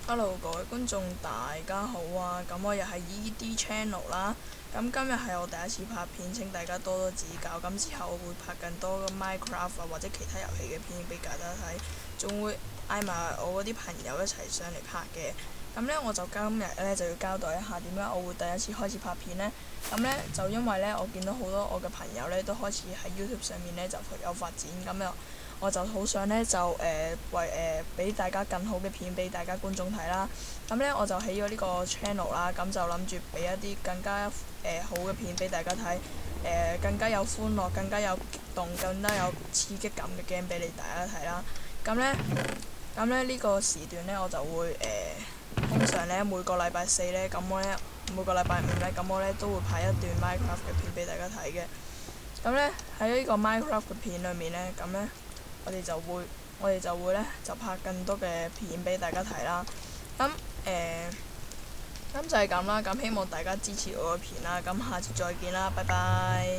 Hello，各位觀眾大家好啊！咁我又係 ED Channel 啦。咁今日係我第一次拍片，請大家多多指教。咁之後我會拍更多嘅 Minecraft 啊或者其他遊戲嘅片俾大家睇，仲會嗌埋我嗰啲朋友一齊上嚟拍嘅。咁呢，我就今日呢就要交代一下點解我會第一次開始拍片呢。咁呢，就因為呢，我見到好多我嘅朋友呢都開始喺 YouTube 上面呢就有發展，咁又我就好想呢，就為俾大家更好嘅片俾大家觀眾睇啦。咁呢，我就起咗呢個 channel 啦，咁就諗住俾一啲更加好嘅片俾大家睇，更加有歡樂、更加有激動、更加有刺激感嘅 game 俾你大家睇啦。咁呢，呢個時段呢，我就會通常呢，每個禮拜四呢，咁我呢，每個禮拜五呢，咁我呢都會拍一段 Minecraft 嘅片俾大家睇嘅。咁呢，喺呢個 Minecraft 嘅片裏面呢，咁呢，我哋就會呢，就拍更多嘅片俾大家睇啦。咁咁就係咁啦。咁希望大家支持我嘅片啦。咁下次再見啦，拜拜。